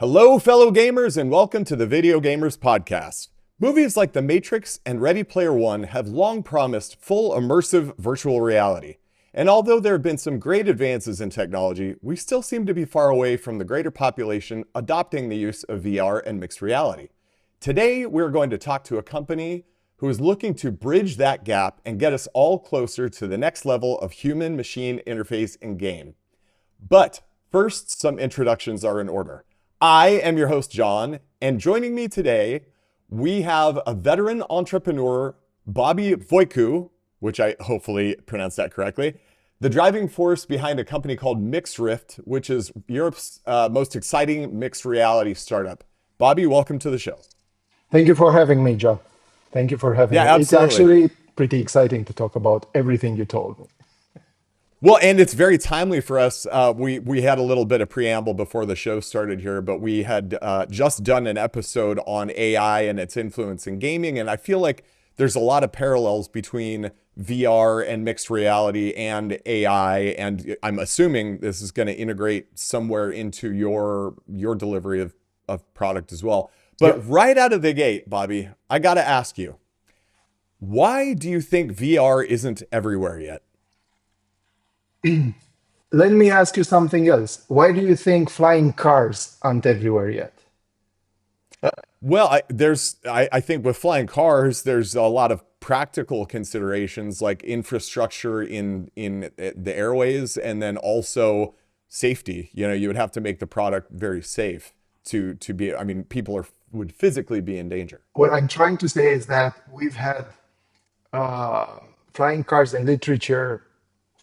Hello, fellow gamers, and welcome to the Video Gamers Podcast. Movies like The Matrix and Ready Player One have long promised full immersive virtual reality. And although there have been some great advances in technology, we still seem to be far away from the greater population adopting the use of VR and mixed reality. Today, we're going to talk to a company who is looking to bridge that gap and get us all closer to the next level of human-machine interface in game. But first, some introductions are in order. I am your host, John, and joining me today, we have a veteran entrepreneur, Bobby Voicu, which I hopefully pronounced that correctly, the driving force behind a company called MixRift, which is Europe's most exciting mixed reality startup. Bobby, welcome to the show. Thank you for having me, John. Thank you for having me. Absolutely. It's actually pretty exciting to talk about everything you told me. Well, and it's very timely for us. We had a little bit of preamble before the show started here, but we had just done an episode on AI and its influence in gaming, and I feel like there's a lot of parallels between VR and mixed reality and AI, and I'm assuming this is going to integrate somewhere into your delivery of product as well. But right out of the gate, Bobby, I got to ask you, why do you think VR isn't everywhere yet? Let me ask you something else. Why do you think flying cars aren't everywhere yet? Well, I think with flying cars, there's a lot of practical considerations like infrastructure in the airways, and then also safety. You know, you would have to make the product very safe to be. I mean, would physically be in danger. What I'm trying to say is that we've had flying cars in literature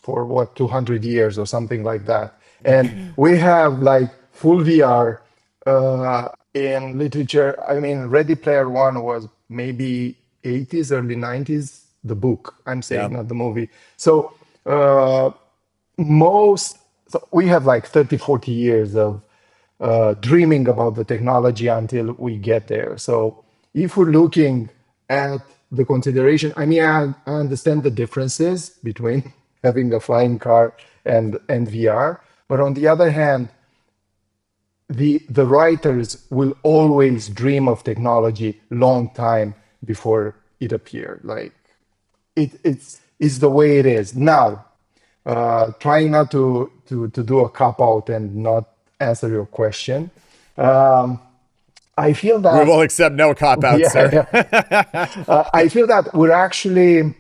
for 200 years or something like that. And we have like full VR in literature. I mean, Ready Player One was maybe 80s, early 90s, the book, I'm saying, not the movie. So we have like 30, 40 years of dreaming about the technology until we get there. So if we're looking at the consideration, I mean, I understand the differences between having a flying car and VR. But on the other hand, the writers will always dream of technology long time before it appeared. Like it's the way it is. Now, trying not to do a cop-out and not answer your question, I feel that... We will accept no cop-outs, sir. I feel that we're actually...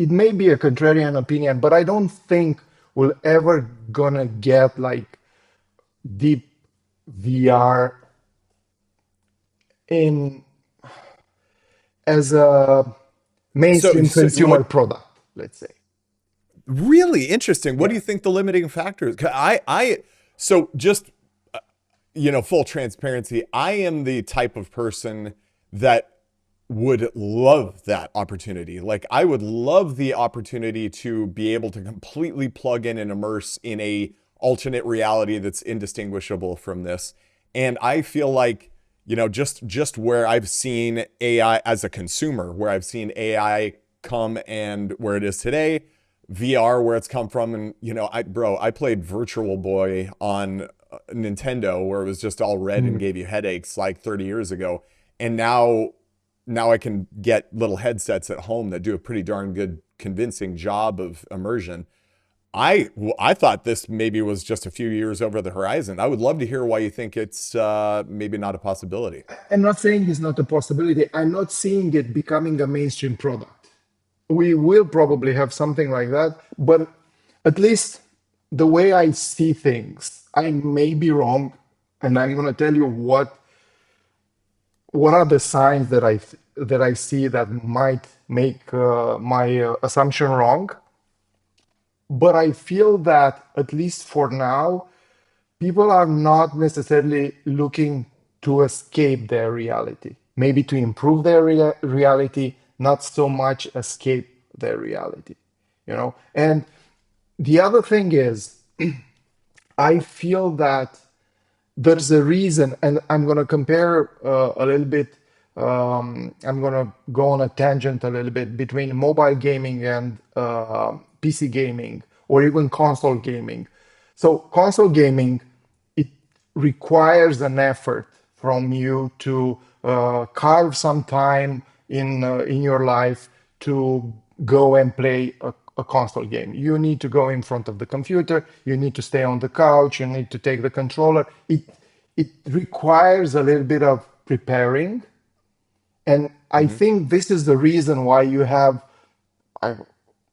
It may be a contrarian opinion, but I don't think we're ever gonna get like deep VR as a mainstream consumer product, let's say. Really interesting. What do you think the limiting factor is? So just, full transparency, I am the type of person that would love that opportunity. Like, I would love the opportunity to be able to completely plug in and immerse in a alternate reality that's indistinguishable from this. And I feel like, just where I've seen AI as a consumer, where I've seen AI come and where it is today, VR, where it's come from. And, I played Virtual Boy on Nintendo, where it was just all red and gave you headaches like 30 years ago. And now I can get little headsets at home that do a pretty darn good, convincing job of immersion. I thought this maybe was just a few years over the horizon. I would love to hear why you think it's maybe not a possibility. I'm not saying it's not a possibility. I'm not seeing it becoming a mainstream product. We will probably have something like that, but at least the way I see things, I may be wrong, and I'm going to tell you what are the signs that I see that might make my assumption wrong. But I feel that, at least for now, people are not necessarily looking to escape their reality. Maybe to improve their reality, not so much escape their reality. And the other thing is, I feel that there's a reason, and I'm going to compare a little bit. I'm going to go on a tangent a little bit between mobile gaming and PC gaming, or even console gaming. So console gaming requires an effort from you to carve some time in your life to go and play a console game. You need to go in front of the computer. You need to stay on the couch. You need to take the controller. It requires a little bit of preparing, and I Hmm. think this is the reason why you have uh,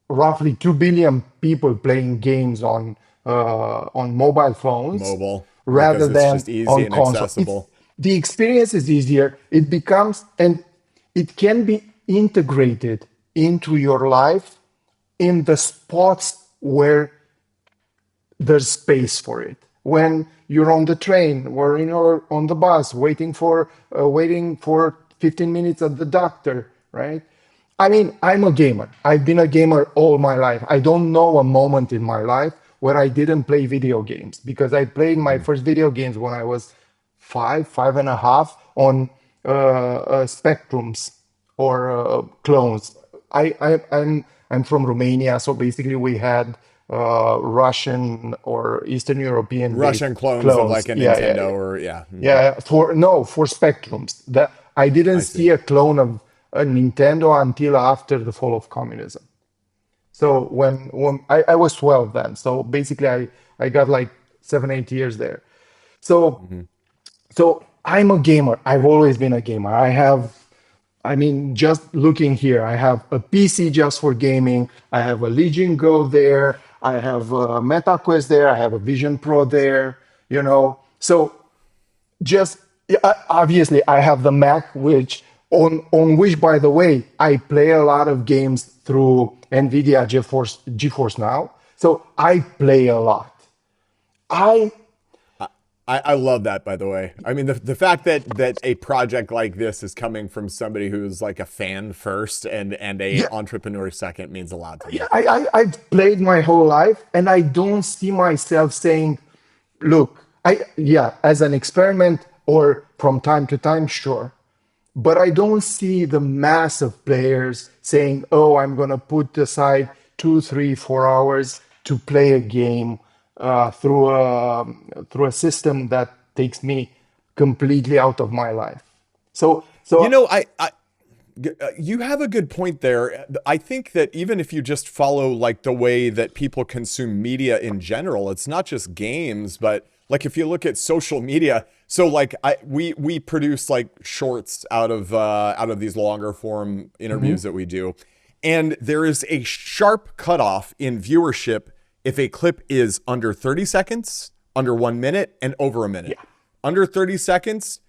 roughly 2 billion people playing games on mobile phones Mobile, rather because it's than just easy on and console. It's accessible. the experience is easier. It becomes and it can be integrated into your life in the spots where there's space for it. When you're on the train or you're on the bus waiting for 15 minutes at the doctor, right? I mean, I'm a gamer. I've been a gamer all my life. I don't know a moment in my life where I didn't play video games because I played my Mhm. first video games when I was 5 and a half on Spectrums or clones. I'm from Romania, so basically we had Russian or Eastern European based Russian clones of clones. like a Yeah, yeah, Nintendo yeah. or yeah. Mhm. Yeah, for Spectrums. That I didn't I see. see a clone of a Nintendo until after the fall of communism. So when I was 12 then, so basically I got like 7 8 years there. So Hmm. so I'm a gamer. I've always been a gamer. I mean, just looking here, I have a PC just for gaming. I have a Legion Go there. I have a MetaQuest there. I have a Vision Pro there. So just yeah, obviously I have the Mac, which on which, by the way, I play a lot of games through NVIDIA GeForce Now. So I play a lot. I I love that, by the way. I mean, the fact that a project like this is coming from somebody who's like a fan first and a yeah, entrepreneur second means a lot to yeah, me. I've played my whole life, and I don't see myself saying, "Look, yeah, as an experiment or from time to time, sure." But I don't see the mass of players saying, "Oh, I'm gonna put aside 2 3 4 hours to play a game through a system that takes me completely out of my life." So, You so know, you have a good point there. I think that even if you just follow like the way that people consume media in general, it's not just games, but like if you look at social media, so like we produce like shorts out of these longer form Mhm. interviews that we do. And there is a sharp cutoff in viewership if a clip is under 30 seconds, under 1 minute, and over a minute. Yeah. Under 30 seconds,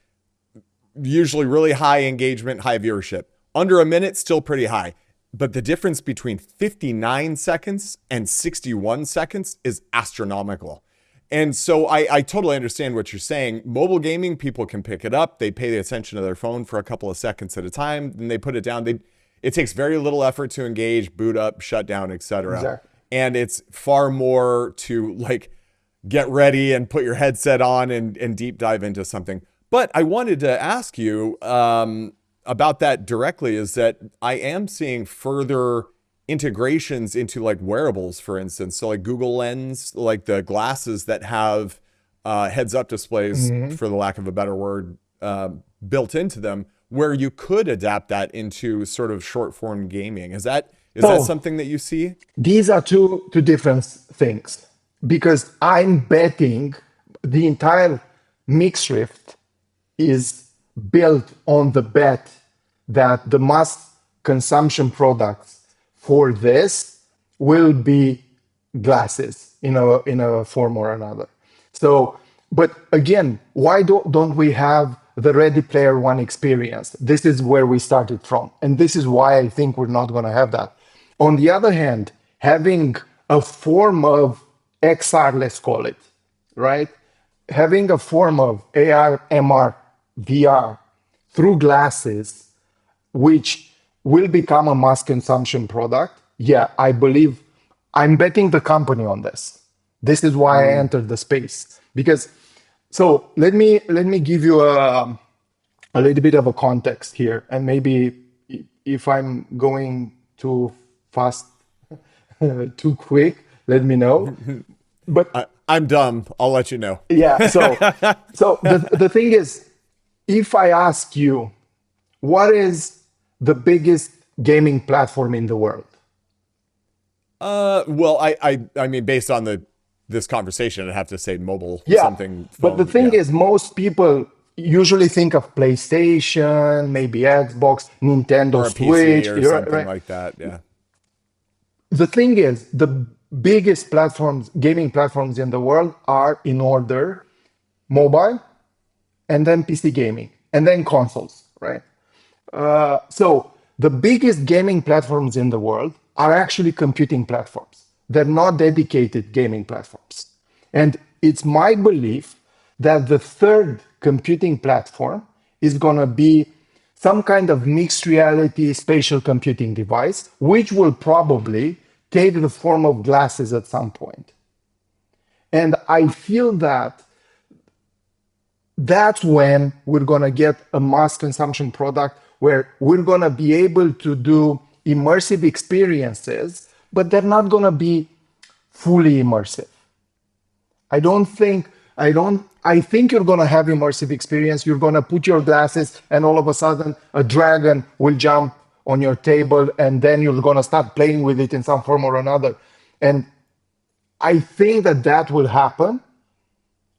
usually really high engagement, high viewership. Under a minute, still pretty high. But the difference between 59 seconds and 61 seconds is astronomical. And so I totally understand what you're saying. Mobile gaming, people can pick it up. They pay the attention to their phone for a couple of seconds at a time, then they put it down. It takes very little effort to engage, boot up, shut down, etc. Exactly. And it's far more to like get ready and put your headset on and deep dive into something. But I wanted to ask you about that directly is that I am seeing further integrations into like wearables, for instance. So like Google Lens, like the glasses that have heads up displays, Mhm. for the lack of a better word, built into them, where you could adapt that into sort of short form gaming. Is that So something that you see? these are two different things because I'm betting the entire MixRift is built on the bet that the mass consumption products for this will be glasses in a form or another. So, but again, why don't we have the Ready Player One experience? This is where we started from, and this is why I think we're not going to have that. On the other hand, having a form of XR, let's call it, right? Having a form of AR, MR, VR through glasses, which will become a mass consumption product. Yeah, I believe I'm betting the company on this. This is why I Mm. entered the space because. So let me give you a little bit of a context here, and maybe if I'm going too fast, too quick, let me know. But I, I'm dumb. I'll let you know. Yeah. So the thing is, if I ask you, what is the biggest gaming platform in the world? Well, I mean, based on this conversation, I'd have to say mobile Yeah. something But the phone. thing Yeah, is, most people usually think of PlayStation, maybe Xbox, Nintendo or a PC Switch, or something right? like that. Yeah. The thing is, the biggest platforms, gaming platforms in the world are in order mobile, and then PC gaming, and then consoles, right? So the biggest gaming platforms in the world are actually computing platforms. They're not dedicated gaming platforms. And it's my belief that the third computing platform is going to be some kind of mixed reality spatial computing device, which will probably take the form of glasses at some point. And I feel that that's when we're going to get a mass consumption product where we're going to be able to do immersive experiences, but they're not going to be fully immersive. I don't think, I think you're going to have immersive experience. You're going to put your glasses and all of a sudden a dragon will jump on your table and then you're going to start playing with it in some form or another. And I think that that will happen,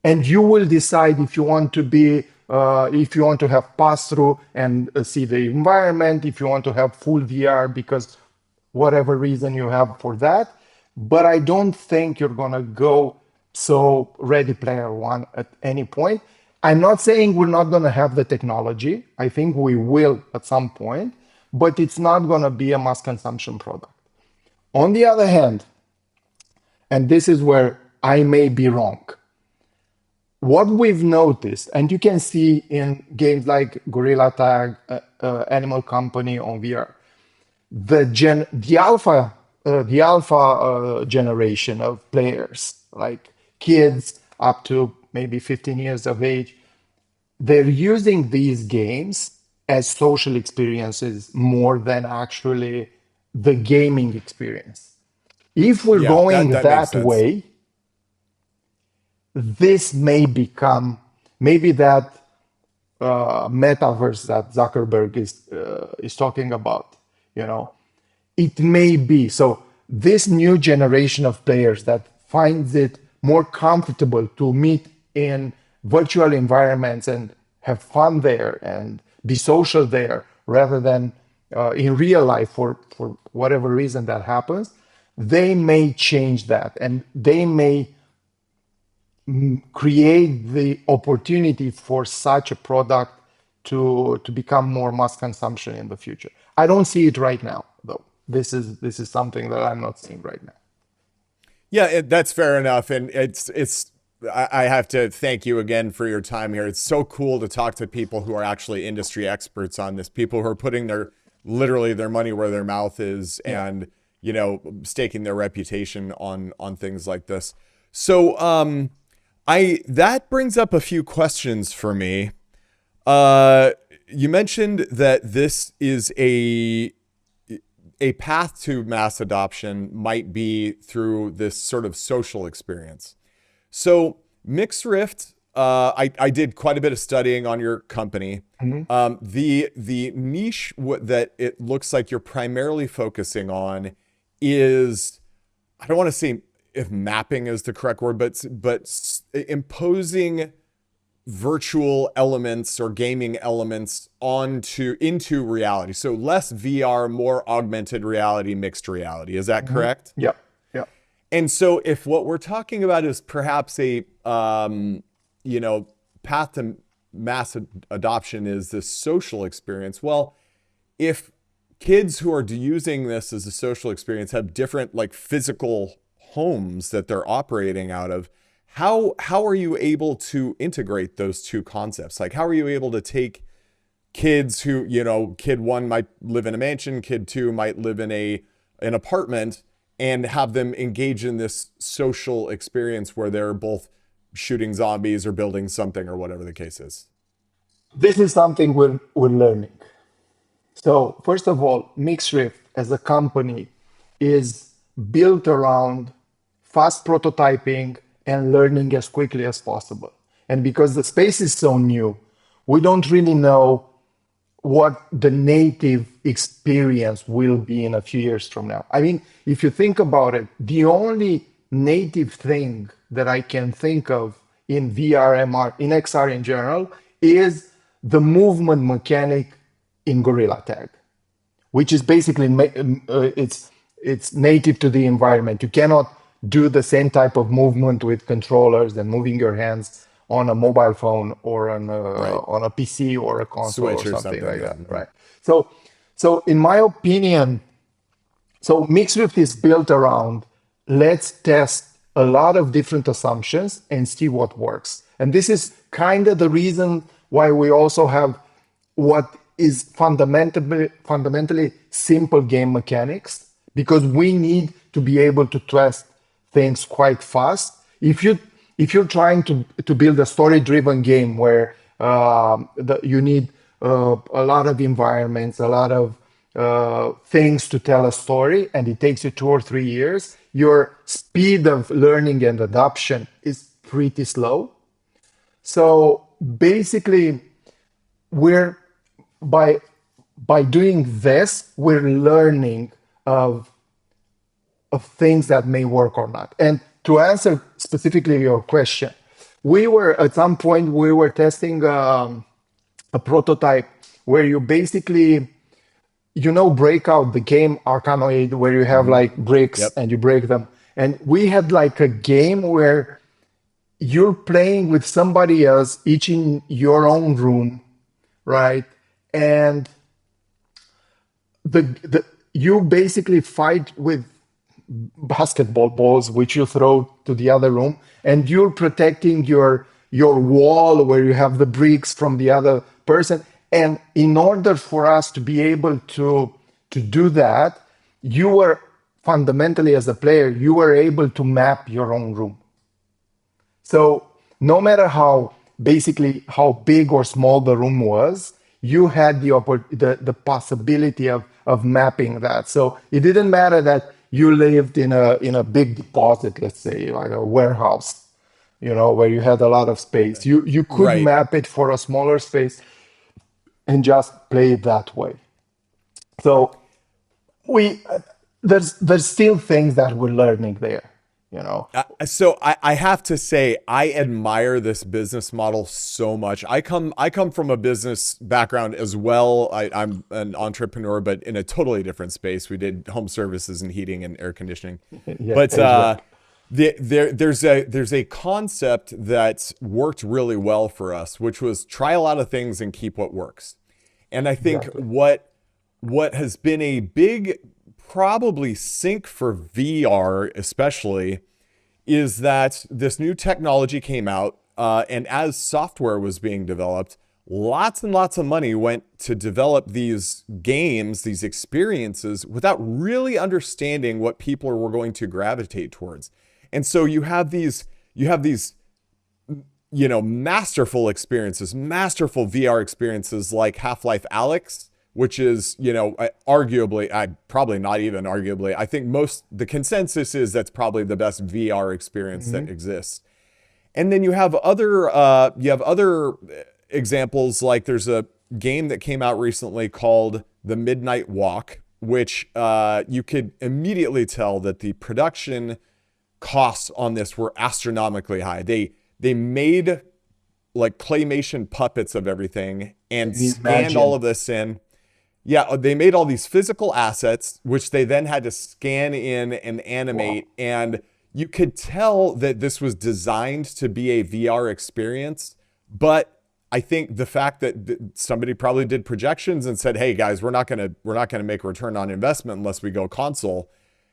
and you will decide if you want to be if you want to have pass through and see the environment, if you want to have full VR because whatever reason you have for that. But I don't think you're going to go so Ready Player One at any point. I'm not saying we're not going to have the technology. I think we will at some point, but it's not going to be a mass consumption product. On the other hand, and this is where I may be wrong, what we've noticed, and you can see in games like Gorilla Tag, Animal Company on VR, the alpha generation of players, like kids up to maybe 15 years of age, they're using these games as social experiences more than actually the gaming experience. If we're Yeah, that going that makes that sense. way, this may become maybe that metaverse that Zuckerberg is talking about. You know, it may be so. This new generation of players that finds it more comfortable to meet in virtual environments and have fun there and be social there rather than in real life for whatever reason that happens, they may change that and they may create the opportunity for such a product to become more mass consumption in the future. I don't see it right now, though. This is something that I'm not seeing right now. Yeah, that's fair enough, and it's. I have to thank you again for your time here. It's so cool to talk to people who are actually industry experts on this. People who are putting their literally their money where their mouth is, Yeah. and staking their reputation on things like this. So I that brings up a few questions for me. You mentioned that this is a path to mass adoption might be through this sort of social experience. So MixRift, I did quite a bit of studying on your company. The niche that it looks like you're primarily focusing on is, I don't want to say if mapping is the correct word, but imposing virtual elements or gaming elements into reality. So less VR, more augmented reality, mixed reality. Is that correct? Yeah. Yeah. And so if what we're talking about is perhaps a path to mass adoption is this social experience, well, if kids who are using this as a social experience have different like physical homes that they're operating out of, how are you able to integrate those two concepts? Like, how are you able to take kids who, kid one might live in a mansion, kid two might live in an apartment, and have them engage in this social experience where they're both shooting zombies or building something or whatever the case is? This is something we're learning. So first of all, MixRift as a company is built around fast prototyping and learning as quickly as possible. And because the space is so new, we don't really know what the native experience will be in a few years from now. I mean, if you think about it, the only native thing that I can think of in VR, MR, in XR in general, is the movement mechanic in Gorilla Tag, which is basically it's native to the environment. You cannot do the same type of movement with controllers and moving your hands on a mobile phone or Right. on a PC or a console or Switch or something something. like Yeah. that, right? So in my opinion, so MixRift is built around let's test a lot of different assumptions and see what works. And this is kind of the reason why we also have what is fundamentally simple game mechanics, because we need to be able to test things quite fast. If you're trying to build a story-driven game where you need a lot of environments, a lot of things to tell a story, and it takes you 2 or 3 years, your speed of learning and adoption is pretty slow. So basically, we're by by doing this, we're learning of things that may work or not. And to answer specifically your question, we were at some point we were testing a prototype where you basically break out the game Arcanoid where you have like bricks Yep. and you break them. And we had like a game where you're playing with somebody else, each in your own room, right? And the you basically fight with basketball balls which you throw to the other room, and you're protecting your wall where you have the bricks from the other person. And in order for us to be able to do that, you were fundamentally, as a player, you were able to map your own room. So no matter how big or small the room was, you had the possibility of mapping that. So it didn't matter that you lived in a big deposit, let's say, like a warehouse, where you had a lot of space. You could Right. map it for a smaller space and just play it that way. So we there's still things that we're learning there, you know. So I have to say I admire this business model so much. I come from a business background as well. I'm an entrepreneur, but in a totally different space. We did home services and heating and air conditioning. Yeah, But as well. there's a concept that worked really well for us, which was try a lot of things and keep what works. And I think Exactly. what has been a big probably sink for VR especially is that this new technology came out, and as software was being developed, lots and lots of money went to develop these games, these experiences, without really understanding what people were going to gravitate towards. And so you have these masterful experiences, masterful VR experiences like Half-Life Alyx, which is, arguably, probably not even arguably, I think the consensus is that's probably the best VR experience that exists. And then you have other examples, like there's a game that came out recently called The Midnight Walk, which you could immediately tell that the production costs on this were astronomically high. They made like claymation puppets of everything and Can you scanned all imagine? of this in. Yeah, they made all these physical assets, which they then had to scan in and Wow. animate. And you could tell that this was designed to be a VR experience. But I think the fact that somebody probably did projections and said, "Hey guys, we're not gonna make a return on investment unless we go console,"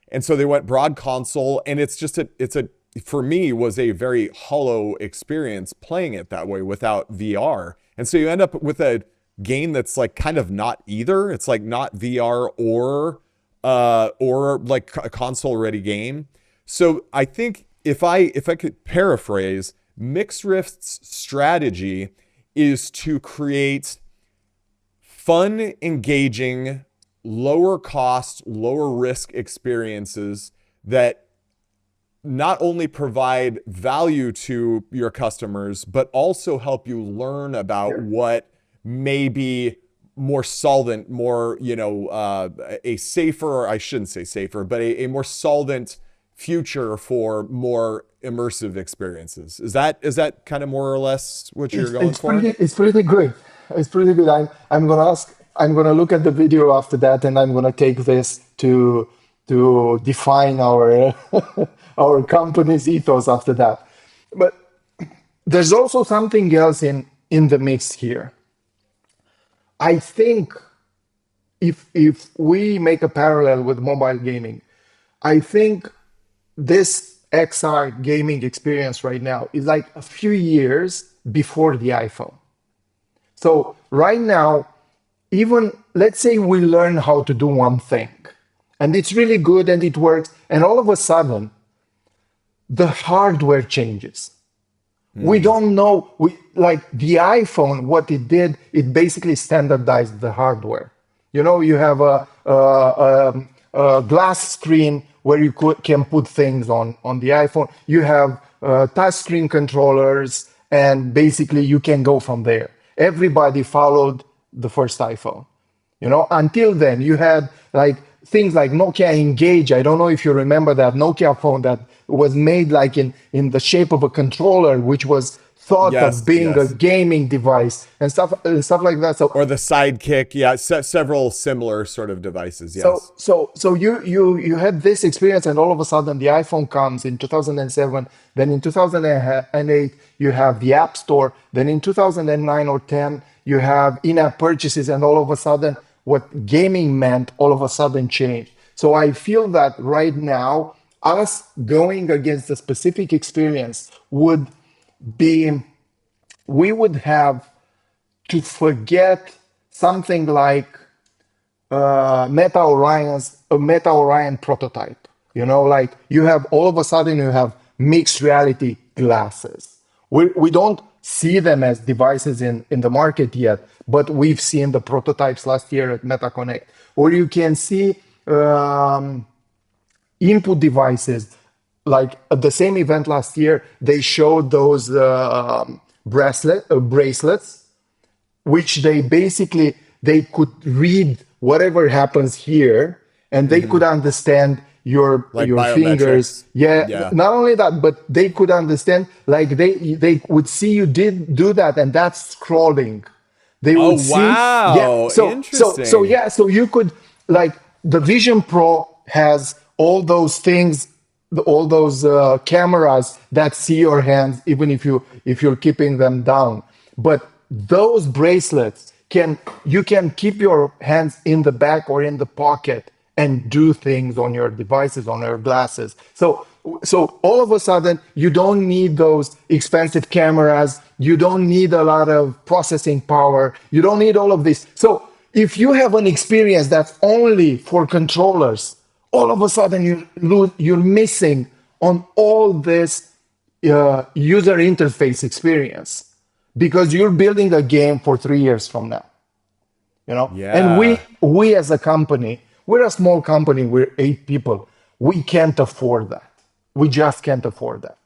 and so they went broad console, and it's a for me was a very hollow experience playing it that way without VR. And so you end up with a game that's like kind of not either. It's like not VR or like a console ready game. So I think if I could paraphrase, MixRift's strategy is to create fun, engaging, lower cost, lower risk experiences that not only provide value to your customers, but also help you learn about Yeah. what may be more solvent, more, a safer, I shouldn't say safer, but a more solvent future for more immersive experiences. Is that kind of more or less what you're going for? It's pretty good. It's pretty good. I'm gonna look at the video after that, and I'm gonna take this to define our our company's ethos after that. But there's also something else in the mix here. I think if we make a parallel with mobile gaming, I think this XR gaming experience right now is like a few years before the iPhone. So right now, even let's say we learn how to do one thing and it's really good and it works, and all of a sudden the hardware changes. We don't know. We like the iPhone. What it did, it basically standardized the hardware. You know, you have a glass screen where you can put things on the iPhone. You have touch screen controllers, and basically you can go from there. Everybody followed the first iPhone. You know, until then, you had like things like Nokia Engage. I don't know if you remember that Nokia phone that was made like in the shape of a controller, which was thought of Yes, being a yes. gaming device and stuff like that. So Or the Sidekick, yeah, several similar sort of devices, yes. you had this experience, and all of a sudden the iPhone comes in 2007. Then in 2008 you have the App Store. Then in 2009 or 10 you have in-app purchases, and all of a sudden what gaming meant all of a sudden changed. So I feel that right now us going against a specific experience would be, we would have to forget something like Meta Orion prototype. You know, like you have all of a sudden you have mixed reality glasses. We don't see them as devices in the market yet, but we've seen the prototypes last year at MetaConnect. Or you can see input devices. Like at the same event last year, they showed those bracelets, which they could read whatever happens here, and they could understand Like your fingers. biometrics. Yeah, Yeah. not only that, but they could understand, like they would see you did do that, and that's scrolling. They Oh, would see, yeah. wow. So Interesting. yeah, so you could, like, the Vision Pro has all those things, all those cameras that see your hands, even if you're keeping them down. But those bracelets you can keep your hands in the back or in the pocket and do things on your devices, on your glasses. So all of a sudden, you don't need those expensive cameras. You don't need a lot of processing power. You don't need all of this. So if you have an experience that's only for controllers, all of a sudden you're missing on all this user interface experience, because you're building a game for 3 years from now. You know, and we Yeah. we as a company, we're a small company, we're 8 people, we can't afford that. We just can't afford that,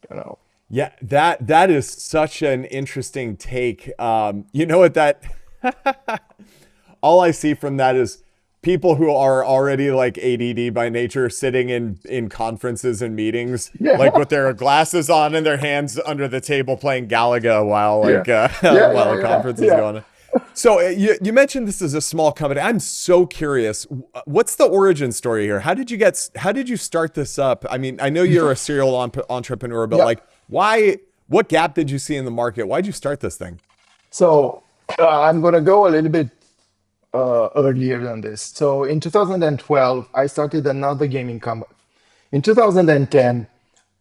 you know. Yeah, that is such an interesting take. You know what that all I see from that is people who are already like ADD by nature sitting in conferences and meetings, Yeah. like with their glasses on and their hands under the table playing Galaga while Yeah, like yeah, while yeah, the yeah, conference is yeah. going on. So you mentioned this is a small company. I'm so curious. What's the origin story here? How did you start this up? I mean, I know you're a serial entrepreneur, but Yeah. like, why? What gap did you see in the market? Why'd you start this thing? So I'm gonna go a little bit earlier than this. So in 2012, I started another gaming company. In 2010,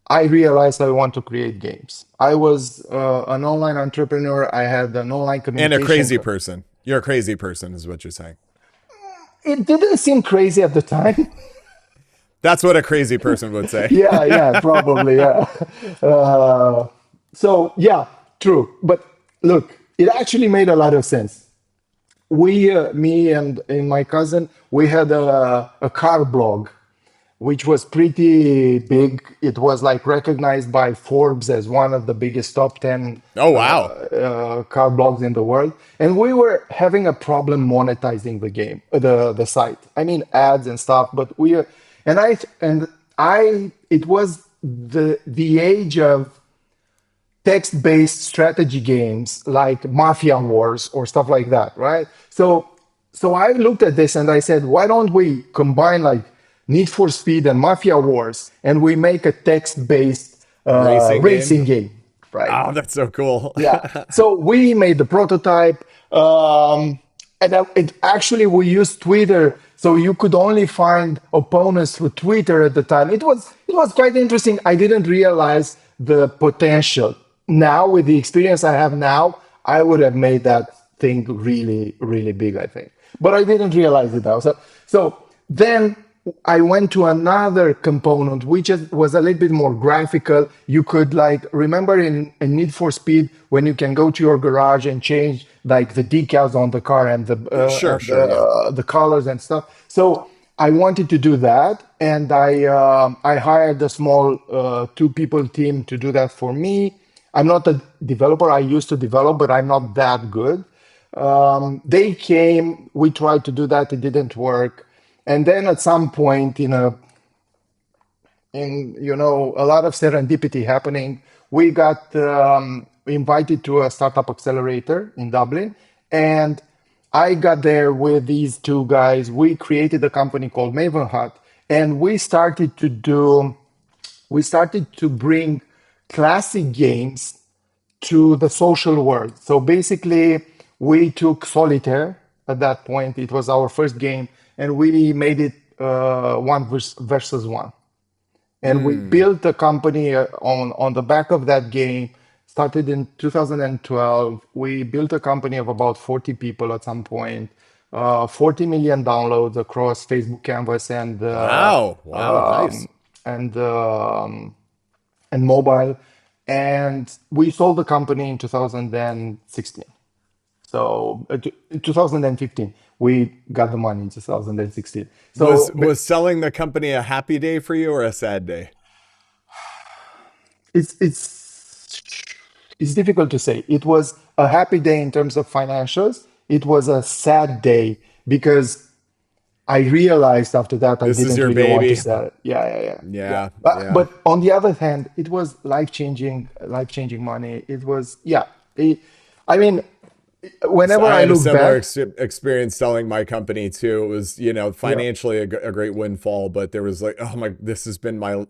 I realized I want to create games. I was an online entrepreneur. I had an online And a communication. crazy person. You're a crazy person, is what you're saying. It didn't seem crazy at the time. That's what a crazy person would say. Yeah, probably, yeah. Uh, so yeah, true. But look, it actually made a lot of sense. Me and my cousin, we had a car blog, which was pretty big. It was like recognized by Forbes as one of the biggest top 10 Oh, wow. car blogs in the world. And we were having a problem monetizing the game, the site. I mean, ads and stuff, but it was the age of text-based strategy games like Mafia Wars or stuff like that, right? So I looked at this and I said, why don't we combine like Need for Speed and Mafia Wars, and we make a text-based racing game, right? Oh, that's so cool. Yeah. So we made the prototype, it actually we used Twitter, so you could only find opponents through Twitter at the time. It was quite interesting. I didn't realize the potential. Now, with the experience I have now, I would have made that thing really, really big, I think. But I didn't realize it now. So then I went to another component, which was a little bit more graphical. You could like remember in Need for Speed when you can go to your garage and change like the decals on the car and Sure, yeah. the colors and stuff. So I wanted to do that, and I hired a small 2 people team to do that for me. I'm not a developer. I used to develop, but I'm not that good. They came, we tried to do that, it didn't work. And then at some point, a lot of serendipity happening, we got invited to a startup accelerator in Dublin, and I got there with these 2 guys. We created a company called Maven Hut, and we started to bring classic games to the social world. So basically, we took Solitaire at that point. It was our first game, and we made it one versus one. And we built a company on the back of that game. Started in 2012. We built a company of about 40 people at some point. 40 million downloads across Facebook Canvas Wow. Nice. and um, and mobile. And we sold the company in 2016. So in 2015, we got the money in 2016. Was So was selling the company a happy day for you or a sad day? it's difficult to say. It was a happy day in terms of financials. It was a sad day because I realized after that I This is didn't your really want to baby. sell it. Yeah. Yeah, But, yeah. but on the other hand, it was life changing money. It was, yeah. I mean, So whenever I I had a look similar back, experience selling my company too. It was, yeah, financially a great windfall, but there was like, oh my, this has been my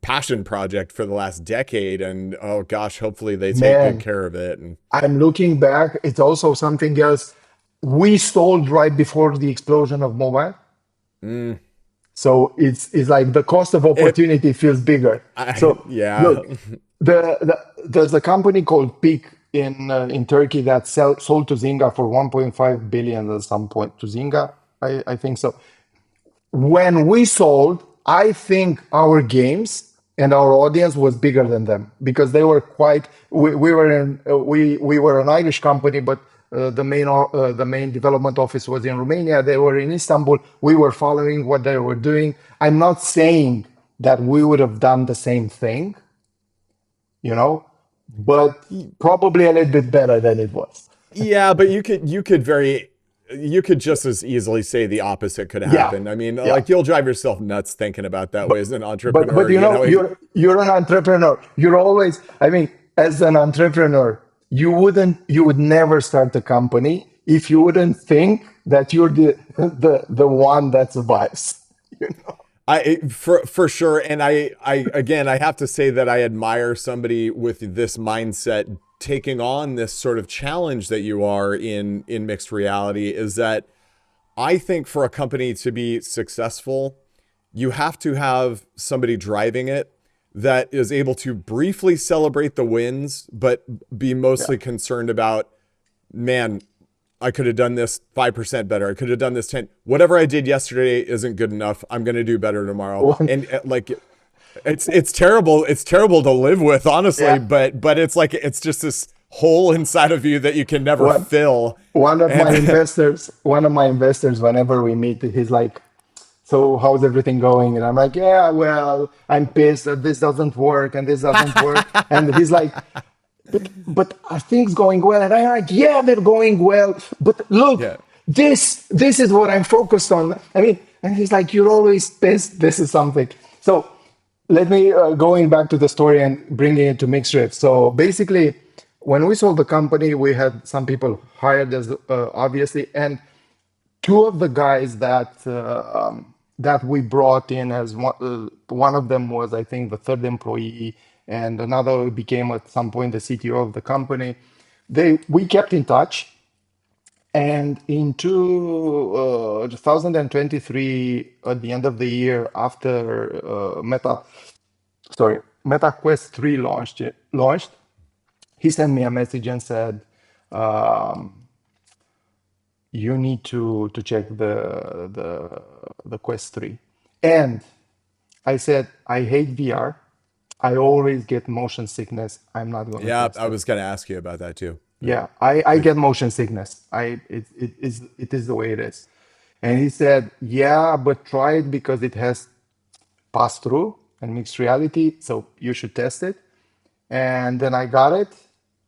passion project for the last decade, and oh gosh, hopefully they take good man, care of it. And I'm looking back. It's also something else. We sold right before the explosion of mobile. So it's like the cost of it, opportunity feels bigger. So yeah, look, there's a company called Peak in Turkey that sold to Zynga for 1.5 billion at some point to Zynga. I think so. When we sold, I think our games and our audience was bigger than them because they were quite. We were an Irish company, but the main development office was in Romania. They were in Istanbul. We were following what they were doing. I'm not saying that we would have done the same thing, you know, but probably a little bit better than it was. yeah, but you could just as easily say the opposite could Yeah, happen. I mean, yeah. like you'll drive yourself nuts thinking about that way as an But entrepreneur, you're an entrepreneur. You're always, I mean, as an entrepreneur, you would never start a company if you wouldn't think that you're the one that survives. You know? For sure, and I again I have to say that I admire somebody with this mindset taking on this sort of challenge that you are in mixed reality. Is that I think for a company to be successful, you have to have somebody driving it that is able to briefly celebrate the wins, but be Yeah. mostly concerned about, man, I could have done this 5% better. I could have done this 10. Whatever I did yesterday isn't good enough. I'm going to do better tomorrow. One, And like, it's terrible. It's terrible to live with, honestly, yeah. but it's like, it's just this hole inside of you that you can never One, fill. one of my And investors, whenever we meet, he's like, so how's everything going? And I'm like, yeah, well, I'm pissed that this doesn't work and this doesn't work. And he's like, but are things going well? And I'm like, yeah, they're going well. But look, Yeah. this is what I'm focused on. I mean, and he's like, you're always pissed. This is something. So let me going back to the story and bringing it to MixRift. So basically, when we sold the company, we had some people hired as obviously, and two of the guys that we brought in as one of them was, I think, the third employee, and another became at some point the CTO of the company. We kept in touch, and in 2023, at the end of the year, after Meta Quest 3 launched, he sent me a message and said, you need to check the Quest 3. And I said, I hate VR. I always get motion sickness. I'm not going to Yeah, test I it. was going to ask you about that too. Yeah, I get motion sickness. It is the way it is. And he said, yeah, but try it because it has pass through and mixed reality. So you should test it. And then I got it.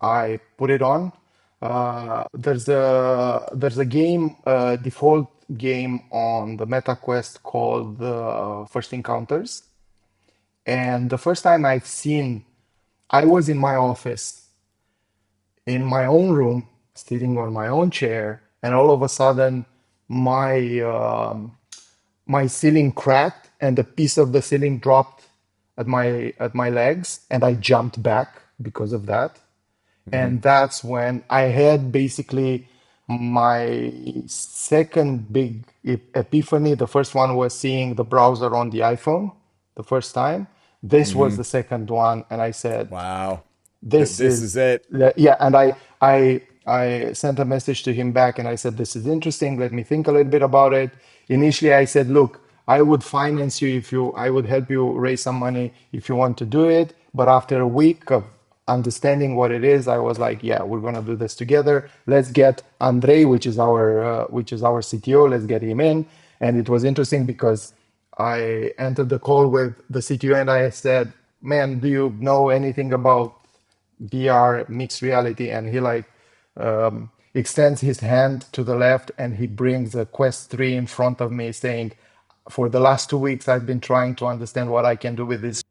I put it on. There's a game, default game on the Meta Quest called First Encounters. And the first time I was in my office, in my own room, sitting on my own chair, and all of a sudden, my my ceiling cracked, and a piece of the ceiling dropped at my legs, and I jumped back because of that. Hmm. And that's when I had basically my second big epiphany. The first one was seeing the browser on the iPhone the first time. This was Hmm. the second one, and I said, Wow. "This This is is it. yeah." And I sent a message to him back, and I said, "This is interesting. Let me think a little bit about it." Initially, I said, "Look, I would finance you if you, I would help you raise some money if you want to do it." But after a week of understanding what it is, I was like, "Yeah, we're gonna do this together. Let's get Andre, which is our CTO. Let's get him in." And it was interesting because I entered the call with the CTO and I said, "Man, do you know anything about VR mixed reality?" And he like extends his hand to the left and he brings a Quest 3 in front of me saying, "For the last 2 weeks, I've been trying to understand what I can do with this,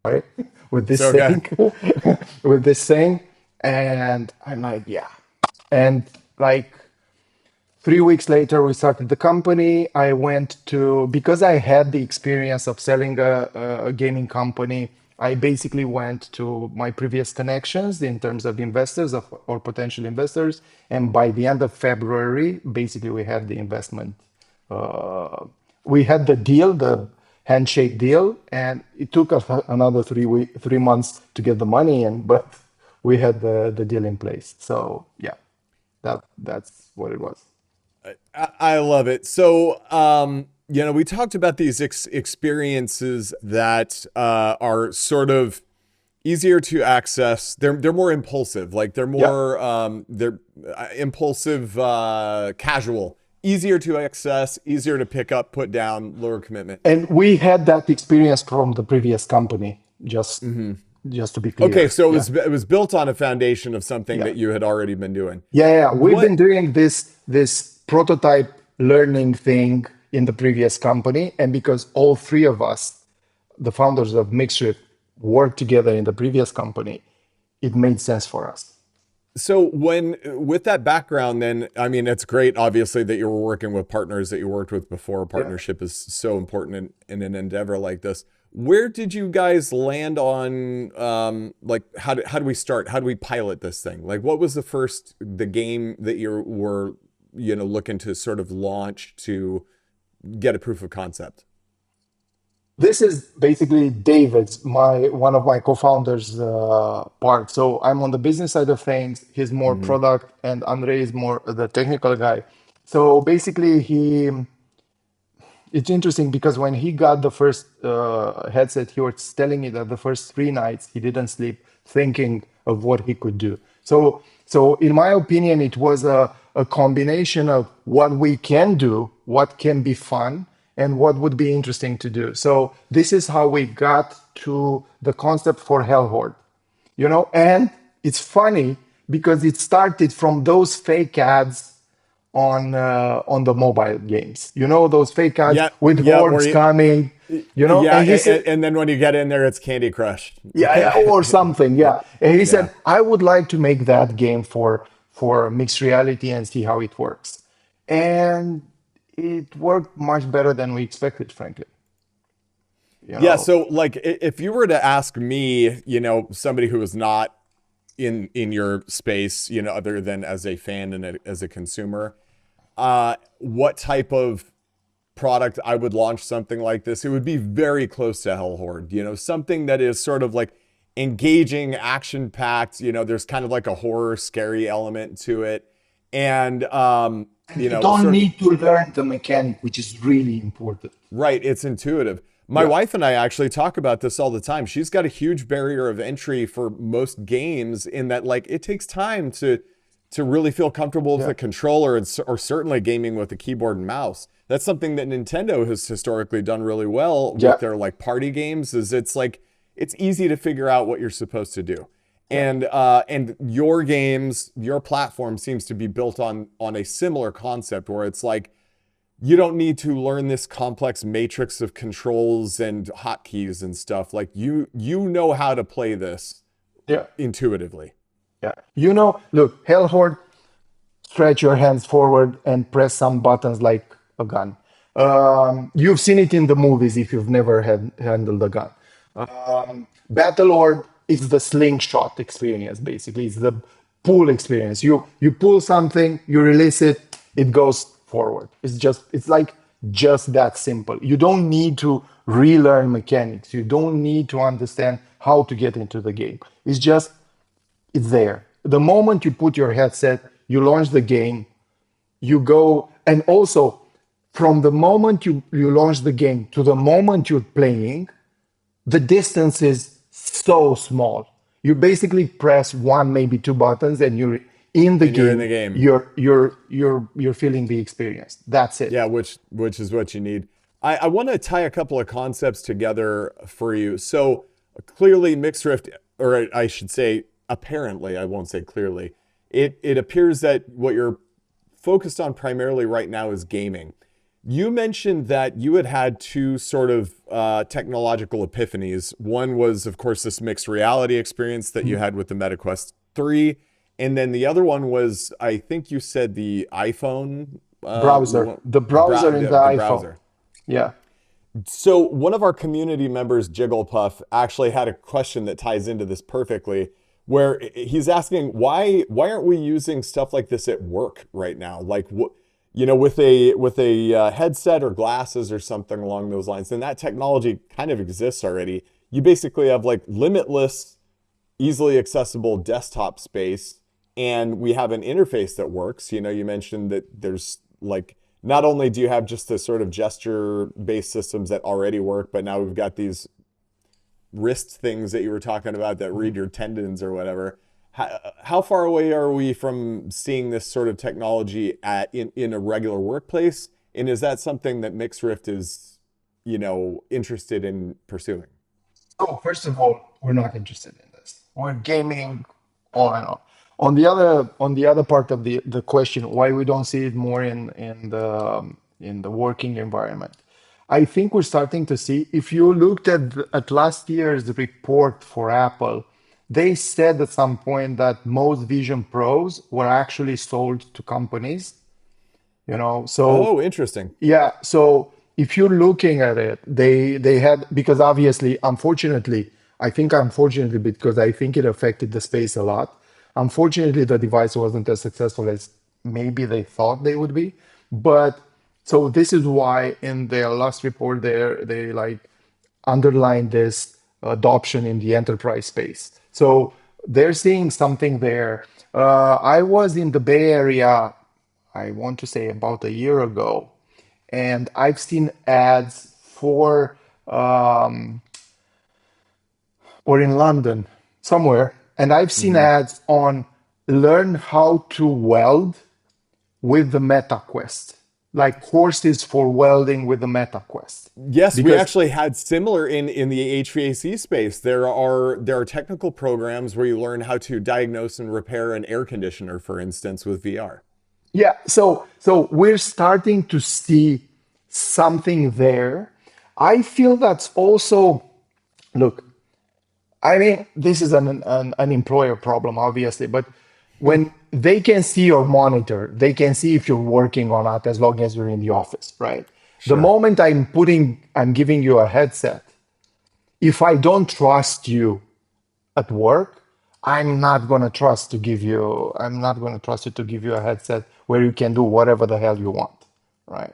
right? With this So good. thing, with this thing." And I'm like, yeah. And like 3 weeks later, we started the company. I went to, because I had the experience of selling a gaming company, I basically went to my previous connections in terms of investors or potential investors. And by the end of February, basically, we had the investment. Uh, we had the deal, the handshake deal, and it took us another 3 months to get the money in, but we had the deal in place. So yeah, that's what it was. I love it. So, we talked about these experiences that are sort of easier to access. They're more impulsive, like Yeah. they're impulsive, casual, easier to access, easier to pick up, put down, lower commitment. And we had that experience from the previous company, just to be Okay, clear. so Yeah. it was built on a foundation of something Yeah. that you had already been doing. Yeah, yeah. We've What? been doing this prototype learning thing in the previous company, and because all three of us, the founders of MixRift, worked together in the previous company, it made sense for us. So when with that background, then I mean it's great, obviously, that you were working with partners that you worked with before. Yeah. Partnership is so important in an endeavor like this. Where did you guys land on like how do we start? How do we pilot this thing? Like what was the game that you were looking to sort of launch to get a proof of concept? This is basically David's, my one of my co-founders part. So I'm on the business side of things. He's more Hmm. product, and Andre is more the technical guy. So basically, it's interesting because when he got the first headset, he was telling me that the first 3 nights he didn't sleep thinking of what he could do. So in my opinion, it was a combination of what we can do, what can be fun, and what would be interesting to do. So this is how we got to the concept for Hellhorde, and it's funny because it started from those fake ads on the mobile games. Those fake ads Yeah, with yeah, where hordes you, coming. yeah, And he said, and then when you get in there, it's Candy Crush. yeah, yeah, or something, yeah. And he Yeah. said, I would like to make that game for mixed reality and see how it works. And it worked much better than we expected, frankly. You Yeah, know, so like if you were to ask me, somebody who is not in your space, other than as a fan and as a consumer, what type of product I would launch something like this, it would be very close to Hellhorde, something that is sort of like engaging, action packed, there's kind of like a horror scary element to it. And you don't sort of need to learn the mechanic, which is really important. right, it's intuitive. My Yeah. wife and I actually talk about this all the time. She's got a huge barrier of entry for most games in that like it takes time to really feel comfortable with Yeah. a controller or certainly gaming with a keyboard and mouse. That's something that Nintendo has historically done really well Yeah. with their like party games is it's like it's easy to figure out what you're supposed to do. Yeah. And your games, your platform seems to be built on a similar concept where it's like you don't need to learn this complex matrix of controls and hotkeys and stuff. Like you know how to play this Yeah. intuitively. Yeah. Look, Hellhorde, stretch your hands forward and press some buttons like a gun. You've seen it in the movies if you've never had handled a gun. Battlelord is the slingshot experience, basically. It's the pull experience. You pull something, you release it, it goes forward. It's like just that simple. You don't need to relearn mechanics. You don't need to understand how to get into the game. It's there. The moment you put your headset, you launch the game, you go, and also from the moment you launch the game to the moment you're playing, the distance is so small. You basically press one, maybe two buttons, and you're in the And you're in game. the game. You're feeling the experience. That's it. Yeah, which is what you need. I want to tie a couple of concepts together for you. So clearly MixRift, or I should say apparently, I won't say clearly, it appears that what you're focused on primarily right now is gaming. You mentioned that you had two sort of technological epiphanies. One was, of course, this mixed reality experience that you had with the MetaQuest 3. And then the other one was, I think you said the iPhone Browser. The browser in the iPhone. browser. Yeah. So one of our community members, Jigglepuff, actually had a question that ties into this perfectly, where he's asking why aren't we using stuff like this at work right now? Like with a headset or glasses or something along those lines. And that technology kind of exists already. You basically have like limitless, easily accessible desktop space, and we have an interface that works. You mentioned that there's like not only do you have just the sort of gesture-based systems that already work, but now we've got these wrist things that you were talking about that read your tendons or whatever. How far away are we from seeing this sort of technology in a regular workplace? And is that something that MixRift is, interested in pursuing? So first of all, we're not interested in this. We're gaming all and all. On the other part of the question, why we don't see it more in the working environment, I think we're starting to see. If you looked at last year's report for Apple, they said at some point that most Vision Pros were actually sold to companies. So Oh, interesting. yeah, so if you're looking at it, they had, because obviously, unfortunately, because I think it affected the space a lot. Unfortunately, the device wasn't as successful as maybe they thought they would be. But so this is why in their last report there they like underlined this adoption in the enterprise space. So they're seeing something there. I was in the Bay Area, I want to say about a year ago, and I've seen ads or in London somewhere, and I've seen Hmm. ads on learn how to weld with the MetaQuest. like courses for welding with the MetaQuest. Yes, we Because actually had similar in the HVAC space. There are technical programs where you learn how to diagnose and repair an air conditioner, for instance, with VR. yeah, so we're starting to see something there. I feel that's also, look, I mean, this is an employer problem, obviously, but when they can see your monitor, they can see if you're working or not as long as you're in the office, right? The Sure. moment I'm giving you a headset, if I don't trust you at work, I'm not gonna trust you to give you a headset where you can do whatever the hell you want, right?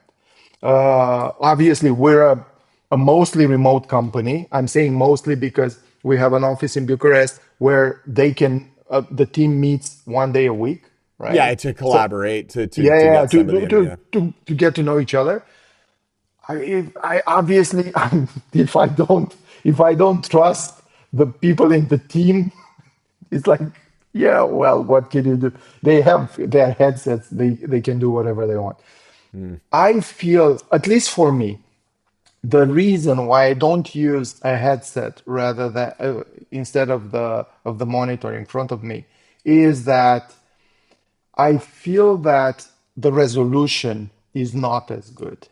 Obviously, we're a mostly remote company. I'm saying mostly because we have an office in Bucharest where the team meets 1 day a week, right? Yeah, to So collaborate yeah, to yeah, get some of the yeah. to get to know each other. I obviously, if I don't if I don't trust the people in the team, it's like, yeah, well, what can you do? They have their headsets. They can do whatever they want. Hmm. I feel, at least for me, the reason why I don't use a headset rather than instead of the monitor in front of me is that I feel that the resolution is not as good.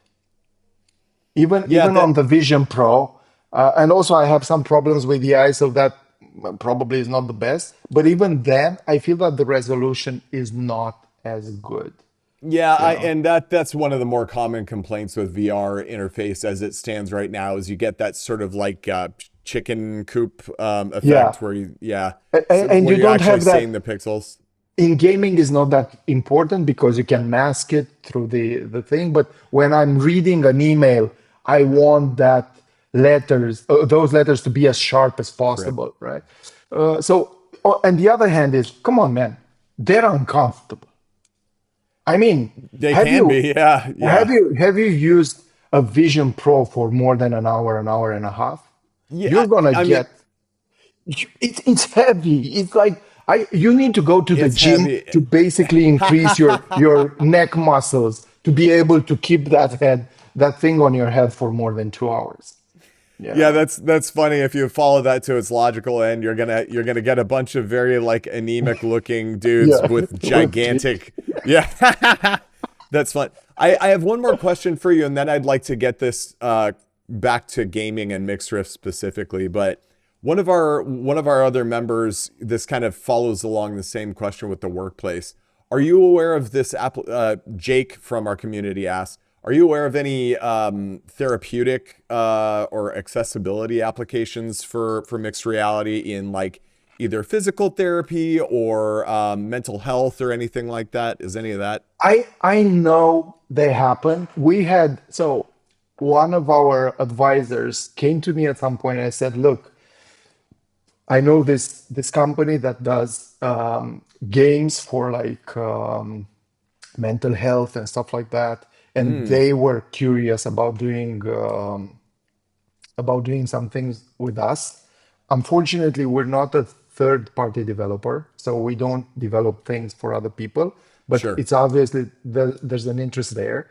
Yeah, Even that on the Vision Pro, and also I have some problems with the eye, so that probably is not the best. But even then, I feel that the resolution is not as good. yeah, You I know? and that's one of the more common complaints with VR interface as it stands right now is you get that sort of like chicken coop Yeah, effect where you yeah, so and where you you're don't actually have seeing that the pixels. in gaming is not that important because you can mask it through the thing. But when I'm reading an email, I want those letters to be as sharp as Correct. possible, right? And the other hand is, come on, man, they're uncomfortable. I mean, They have can you be, yeah, have yeah. you have you used a Vision Pro for more than an hour and a half? Yeah, You're gonna I mean, get it's heavy. It's like you need to go to the it's gym heavy. to basically increase your neck muscles to be able to keep that thing on your head for more than 2 hours. You Yeah, know? that's funny. If you follow that to its logical end, you're gonna get a bunch of very like anemic looking dudes Yeah. with With gigantic. Yeah, that's fun. I have one more question for you, and then I'd like to get this back to gaming and MixRift specifically. But one of our other members, this kind of follows along the same question with the workplace. Are you aware of this app? Jake from our community asks, are you aware of any therapeutic or accessibility applications for mixed reality in like either physical therapy or mental health or anything like that? Is any of that? I know they happen. One of our advisors came to me at some point and I said, "Look, I know this company that does games for like mental health and stuff like that, and Mm, they were curious about doing some things with us. Unfortunately, we're not a third party developer, so we don't develop things for other people, but sure. it's obviously there's an interest there.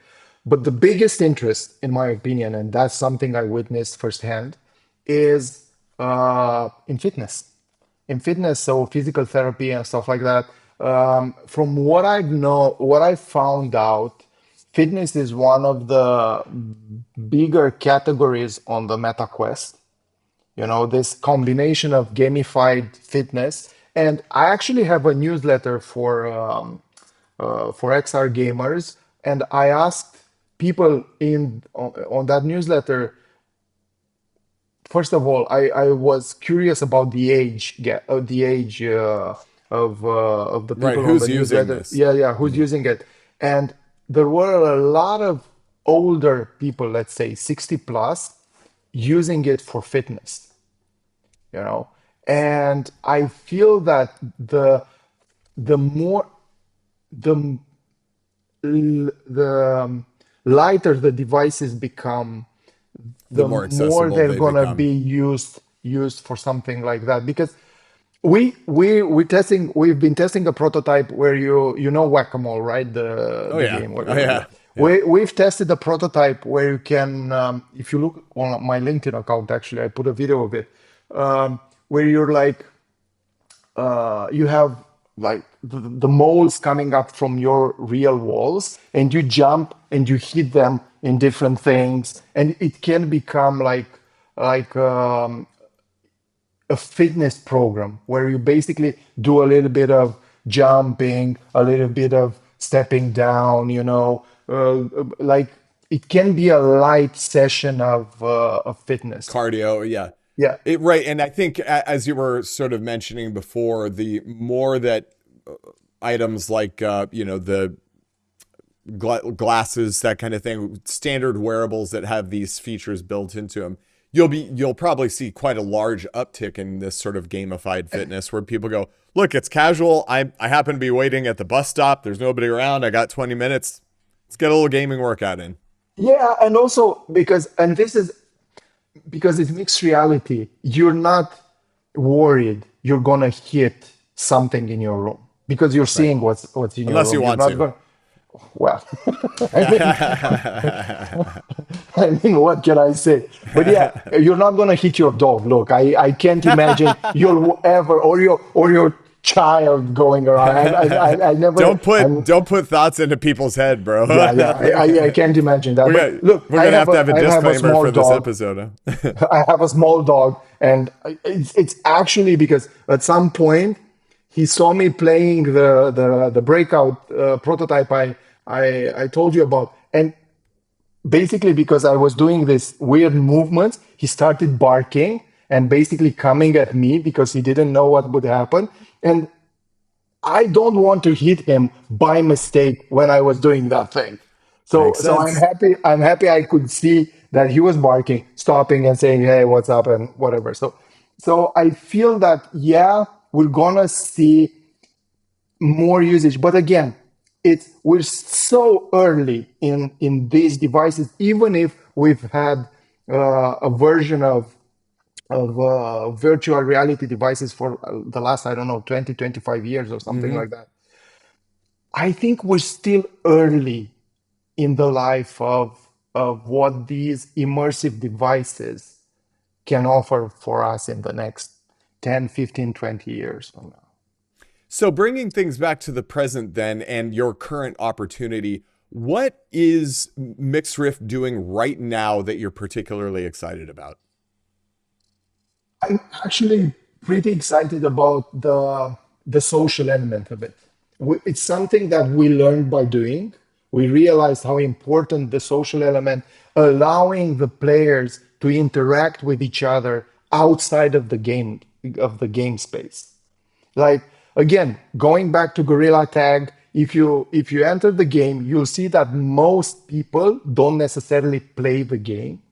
But the biggest interest, in my opinion, and that's something I witnessed firsthand, is in fitness, so physical therapy and stuff like that. From what I found out, fitness is one of the bigger categories on the MetaQuest. You know, this combination of gamified fitness. And I actually have a newsletter for XR gamers, and I asked people on that newsletter. First of all, I was curious about the age of the Right. people on the Who's using newsletter. this? Yeah, yeah, who's Mhm. using it? And there were a lot of older people, let's say 60 plus, using it for fitness, you know. And I feel that the more the the lighter the devices become, The the more more accessible they're they gonna become. be used for something like that. Because we've been testing a prototype where you know whack-a-mole, right? Oh The yeah. game Oh where yeah. Yeah. We've tested a prototype where you can, if you look on my LinkedIn account, actually, I put a video of it, where you're like, you have like the moles coming up from your real walls, and you jump and you hit them in different things, and it can become like a fitness program where you basically do a little bit of jumping, a little bit of stepping down, like it can be a light session of fitness. Cardio, yeah. Yeah. Right. And I think, as you were sort of mentioning before, the more that items like, the glasses, that kind of thing, standard wearables that have these features built into them, you'll probably see quite a large uptick in this sort of gamified fitness where people go, look, it's casual. I happen to be waiting at the bus stop. There's nobody around. I got 20 minutes. Let's get a little gaming workout in. Yeah, and also this is because it's mixed reality, you're not worried you're gonna hit something in your room because you're Right. seeing what's in your Unless you room. You're want not to. going. Well, I mean, I mean, what can I say? But yeah, you're not gonna hit your dog. Look, I can't imagine you'll ever or your child going around. I never. Don't put thoughts into people's head, bro. Yeah. I can't imagine that. But look, we're gonna have to have a I have a disclaimer small for this dog. episode. I have a small dog, and it's actually because at some point he saw me playing the breakout prototype I told you about, and basically because I was doing this weird movements, he started barking and basically coming at me because he didn't know what would happen, and I don't want to hit him by mistake when I was doing that thing. Makes So I'm sense. happy. I'm happy I could see that he was barking, stopping and saying, "Hey, what's up?" and whatever. So I feel that yeah, we're gonna see more usage. But again, we're so early in these devices. Even if we've had a version of virtual reality devices for the last, I don't know, 20, 25 years or something Hmm. like that. I think we're still early in the life of what these immersive devices can offer for us in the next 10, 15, 20 years from now. So bringing things back to the present then and your current opportunity, what is MixRift doing right now that you're particularly excited about? I'm actually pretty excited about the social element of it. It's something that we learned by doing. We realized how important the social element, allowing the players to interact with each other outside of the game space. Like again, going back to Gorilla Tag, if you enter the game, you'll see that most people don't necessarily play the game.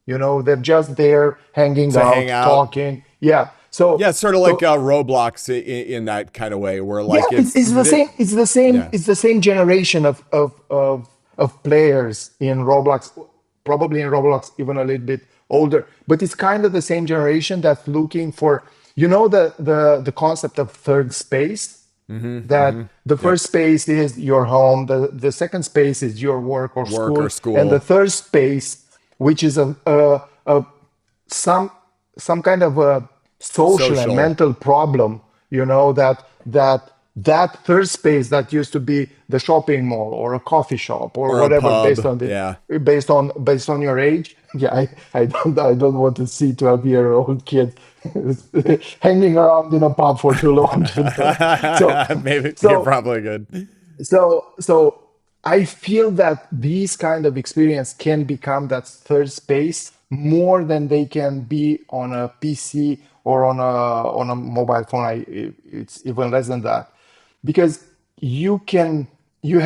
They're just there hanging To hang out, out? talking. Yeah. So Yeah, sort of like so Roblox in that kind of way, where yeah, like it's the same. It's the same. yeah, It's the same generation of players in Roblox. Probably in Roblox, even a little bit older. But it's kind of the same generation that's looking for, the concept of third space. hmm That hmm the yep, first space is your home, the second space is your work or work or school, and the school, third space, which is some some kind of a social and social, mental problem, that third space that used to be the shopping mall or a coffee shop or or a whatever, based pub. on the Yeah. based on your age. Yeah, I don't want to see 12-year-old kids hanging around in a pub for too long. So Maybe you're so probably good. so I feel that these kind of experience can become that third space more than they can be on a PC or on a mobile phone. It's even less than that, because you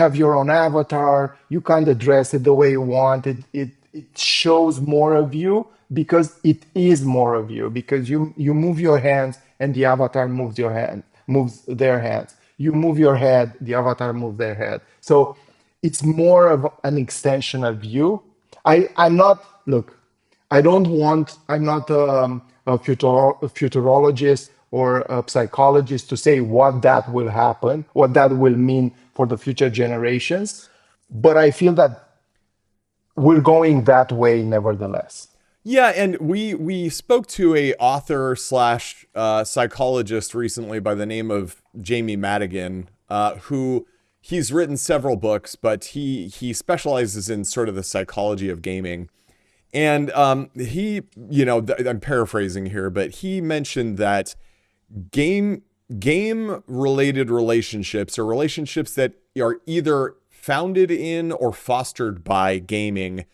have your own avatar. You kind of dress it the way you want. It shows more of you because it is more of you, because you move your hands and the avatar moves their hands. You move your head, the avatar moves their head. So it's more of an extension of you. I'm not, look, I'm not a futurologist or a psychologist to say what that will happen, what that will mean for the future generations. but I feel that we're going that way nevertheless. Yeah, and we spoke to a author slash psychologist recently by the name of Jamie Madigan, who he's written several books, but he specializes in sort of the psychology of gaming. And he, I'm paraphrasing here, but he mentioned that game related relationships or relationships that are either founded in or fostered by gaming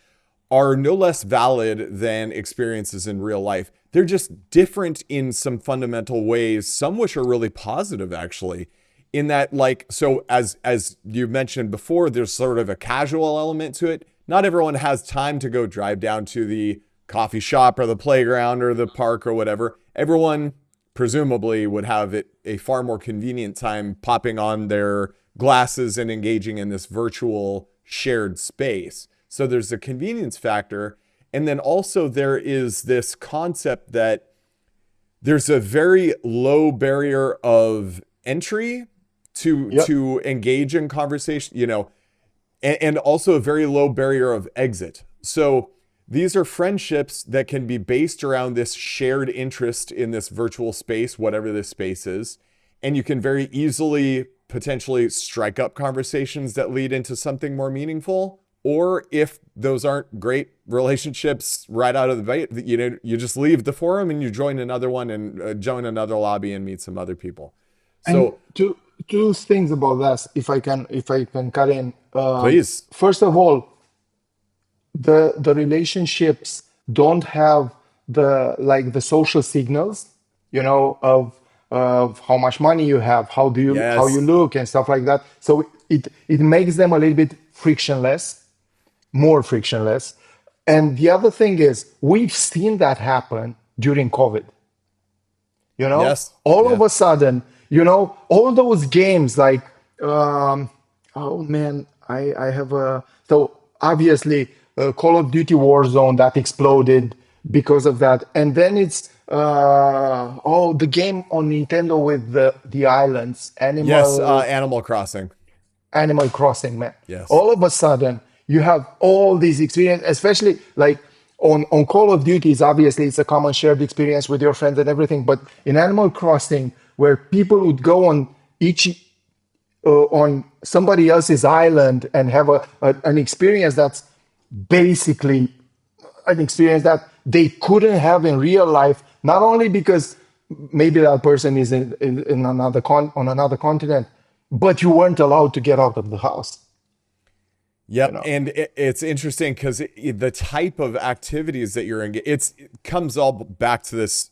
are no less valid than experiences in real life. They're just different in some fundamental ways, some which are really positive actually. In that, like, so as you mentioned before, there's sort of a casual element to it. Not everyone has time to go drive down to the coffee shop or the playground or the park or whatever. Everyone presumably would have it a far more convenient time popping on their glasses and engaging in this virtual shared space. So there's a convenience factor. And then also there is this concept that there's a very low barrier of entry to engage in conversation, and also a very low barrier of exit. So these are friendships that can be based around this shared interest in this virtual space, whatever this space is. And you can very easily potentially strike up conversations that lead into something more meaningful. Or if those aren't great relationships right out of the gate, you just leave the forum and you join another one and join another lobby and meet some other people. And So two things about that, if I can cut in. please. First of all, the relationships don't have the social signals, of how much money you have, how you Yes. look and stuff like that. So it makes them a little bit frictionless, more frictionless. And the other thing is we've seen that happen during COVID. Yes. All of Yeah. a sudden, all those games like, oh man, I have so obviously Call of Duty Warzone that exploded because of that. And then it's, the game on Nintendo with the islands, Yes. Animal Crossing. Animal Crossing, man. Yes. All of a sudden, you have all these experience, especially like on Call of Duties, obviously it's a common shared experience with your friends and everything. But in Animal Crossing, where people would go on somebody else's island and have an experience that's basically an experience that they couldn't have in real life, not only because maybe that person is in another on another continent, but you weren't allowed to get out of the house. Yep, and it's interesting because the type of activities that you're in, it comes all back to this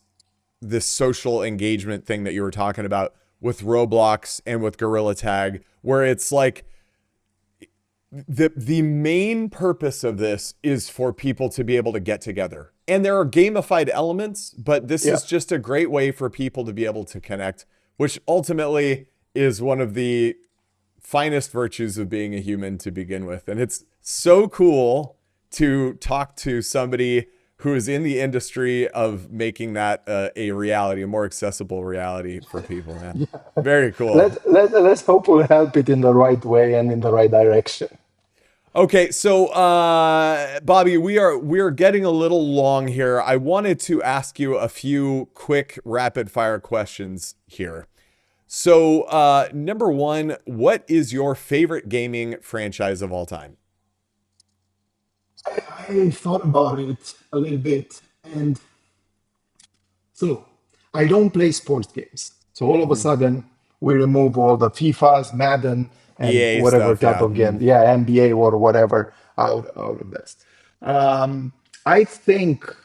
social engagement thing that you were talking about with Roblox and with Gorilla Tag, where it's like the main purpose of this is for people to be able to get together. And there are gamified elements, but this is just a great way for people to be able to connect, which ultimately is one of the finest virtues of being a human to begin with. And it's so cool to talk to somebody who is in the industry of making that a reality, a more accessible reality for people, man. Yeah. Very cool. Let's hope we'll help it in the right way and in the right direction. Okay, so Bobby, we're getting a little long here. I wanted to ask you a few quick rapid fire questions here. So, number one, what is your favorite gaming franchise of all time? I thought about it a little bit, and so I don't play sports games. So all of a sudden, we remove all the FIFAs, Madden, and EA whatever stuff, type yeah. of game, NBA or whatever, out of this. I think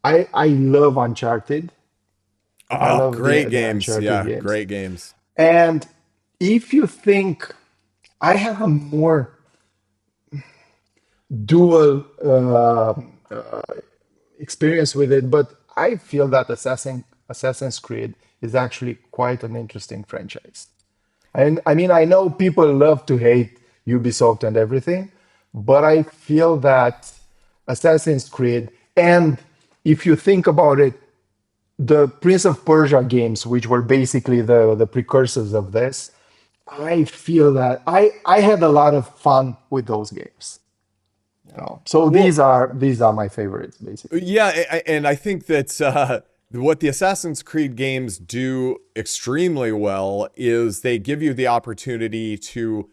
I love Uncharted. I Oh, love great the games. Uncharted Yeah, games. great games. And if you think I have a more dual experience with it, but I feel that Assassin's Creed is actually quite an interesting franchise. And I mean, I know people love to hate Ubisoft and everything, but I feel that Assassin's Creed, and if you think about it, the Prince of Persia games, which were basically the precursors of this, I feel that I had a lot of fun with those games. You know, so Well, these are my favorites basically. yeah, and I think that what the Assassin's Creed games do extremely well is they give you the opportunity to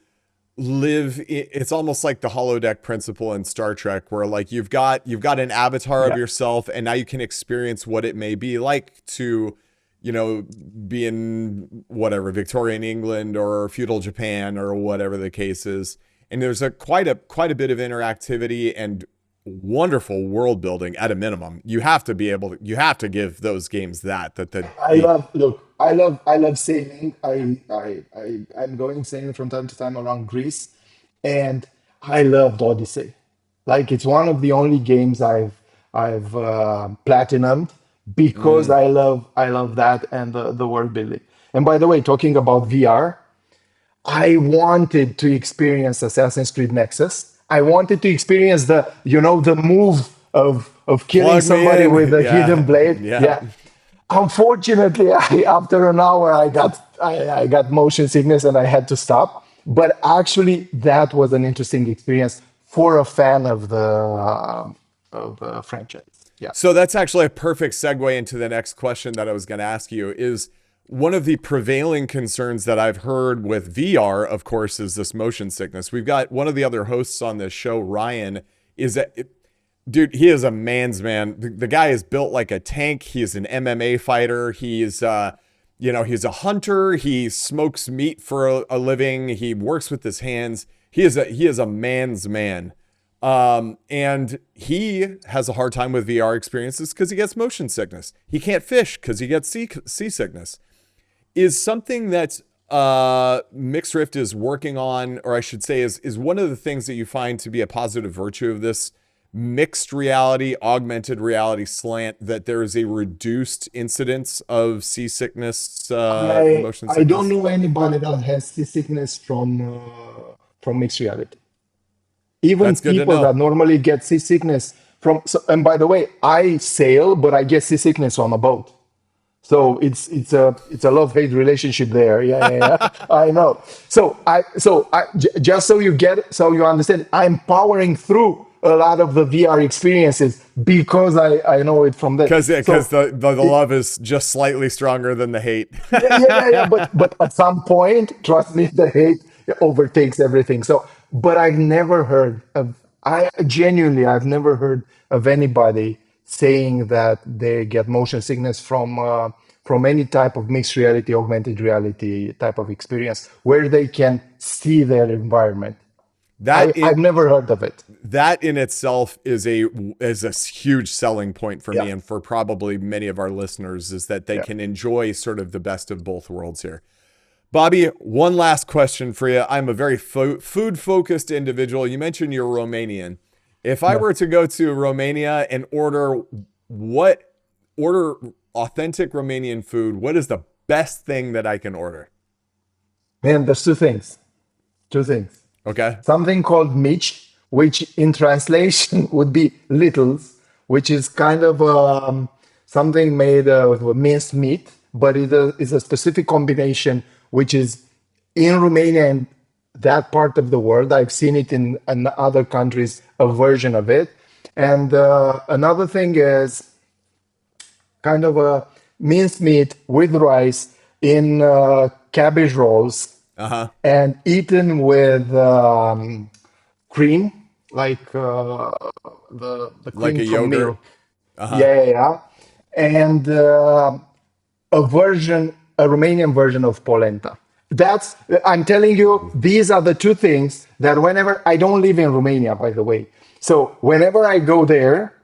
live. It's almost like the holodeck principle in Star Trek, where like you've got an avatar of Yeah. yourself, and now you can experience what it may be like to, you know, be in whatever Victorian England or feudal Japan or whatever the case is. And there's quite a bit of interactivity and wonderful world building at a minimum. You have to be able to, you have to give those games that I the love look. I love sailing. I'm going sailing from time to time around Greece, and I loved Odyssey. Like it's one of the only games I've platinumed because mm, I love that and the world building. And by the way, talking about VR, I wanted to experience Assassin's Creed Nexus. I wanted to experience the, you know, the move of killing plug me somebody with in. a hidden Yeah. blade. Yeah. Yeah. Unfortunately, after an hour, I got motion sickness and I had to stop. But actually, that was an interesting experience for a fan of the franchise. Yeah. So that's actually a perfect segue into the next question that I was going to ask you is one of the prevailing concerns that I've heard with VR, of course, is this motion sickness. We've got one of the other hosts on this show, Ryan, is that, dude, he is a man's man. The guy is built like a tank. He is an MMA fighter. He's, he's a hunter. He smokes meat for a living. He works with his hands. He is a man's man. And he has a hard time with VR experiences because he gets motion sickness. He can't fish because he gets seasickness. Is something that MixRift is working on, or I should say, is one of the things that you find to be a positive virtue of this mixed reality, augmented reality slant, that there is a reduced incidence of seasickness, motion I don't sickness? know anybody that has seasickness from mixed reality. Even That's good to people know. that normally get seasickness from, so, and by the way, I sail, but I get seasickness on a boat. So it's a love hate relationship there. Yeah, yeah, yeah. I know. Just so you get so you understand, I'm powering through a lot of the VR experiences because I know it from that. Because So the it, love is just slightly stronger than the hate. yeah. But at some point, trust me, the hate overtakes everything. So, but I've never heard of. I've never heard of anybody saying that they get motion sickness from any type of mixed reality, augmented reality type of experience where they can see their environment. That I've it never heard of it. that in itself is a huge selling point for Yeah, me and for probably many of our listeners, is that they yeah, can enjoy sort of the best of both worlds here. Bobby, one last question for you. I'm a very food focused individual. You mentioned you're Romanian. If I yeah. were to go to Romania and what order authentic Romanian food, what is the best thing that I can order? Man, there's two things. Two things. Okay. Something called Mitch, which in translation would be littles, which is kind of something made of minced meat, but it's a specific combination which is in Romania and that part of the world. I've seen it in other countries, a version of it. And another thing is kind of a minced meat with rice in cabbage rolls Uh-huh. and eaten with cream, like the Like cream a from yogurt. milk. Uh-huh. Yeah, yeah, yeah. And a Romanian version of polenta. That's, I'm telling you, these are the two things that whenever I don't live in Romania, by the way. So whenever I go there,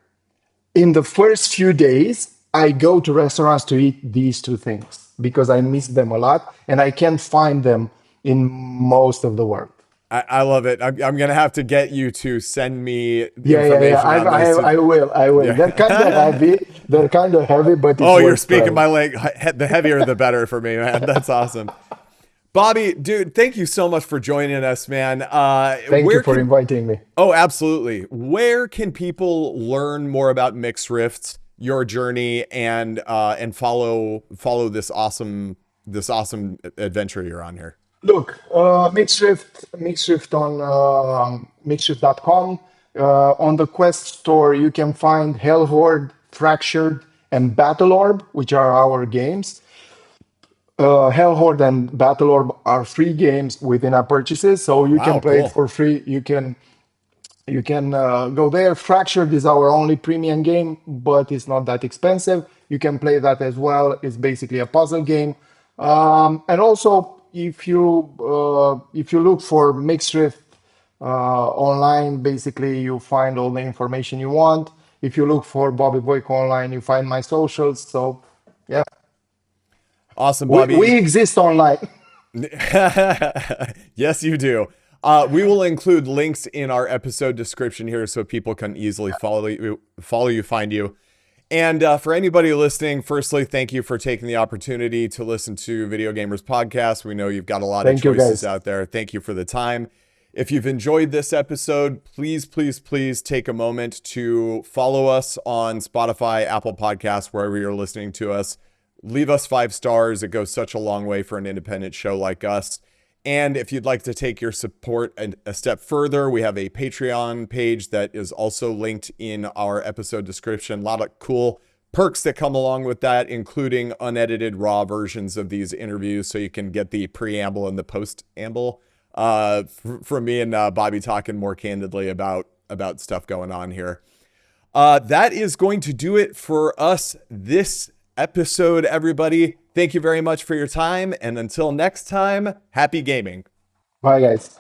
in the first few days, I go to restaurants to eat these two things because I miss them a lot and I can't find them in most of the world. I love it. I'm gonna have to get you to send me Yeah. information on those. I will. I will. They're kind of Yeah. heavy. They're kind of heavy, but it's Oh, you're worth speaking trying. my leg. The heavier, the better for me, man. That's awesome. Bobby, dude, thank you so much for joining us, man. Thank you Where for can? inviting me. Oh, absolutely. Where can people learn more about MixRift, your journey, and follow this awesome adventure you're on here? Look, MixRift on MixRift.com. On the Quest store, you can find Hellhorde, Fractured, and Battle Orb, which are our games. Hellhorde and Battle Orb are free games within our purchases, so you can Wow, play it cool. for free. You can go there. Fractured is our only premium game, but it's not that expensive. You can play that as well. It's basically a puzzle game. And also, if you look for MixRift online, basically you find all the information you want. If you look for Bobby Voicu online, you find my socials. So, yeah, Awesome, we Bobby. exist online. Yes, you do. We will include links in our episode description here so people can easily follow you, find you. And for anybody listening, firstly, thank you for taking the opportunity to listen to Video Gamers Podcast. We know you've got a lot of Thank you, choices guys. out there. Thank you for the time. If you've enjoyed this episode, please, please, please take a moment to follow us on Spotify, Apple Podcasts, wherever you're listening to us. Leave us 5 stars. It goes such a long way for an independent show like us. And if you'd like to take your support a step further, we have a Patreon page that is also linked in our episode description. A lot of cool perks that come along with that, including unedited raw versions of these interviews, so you can get the preamble and the post-amble from me and Bobby talking more candidly about stuff going on here. That is going to do it for us this episode, everybody. Thank you very much for your time. And until next time, happy gaming. Bye, guys.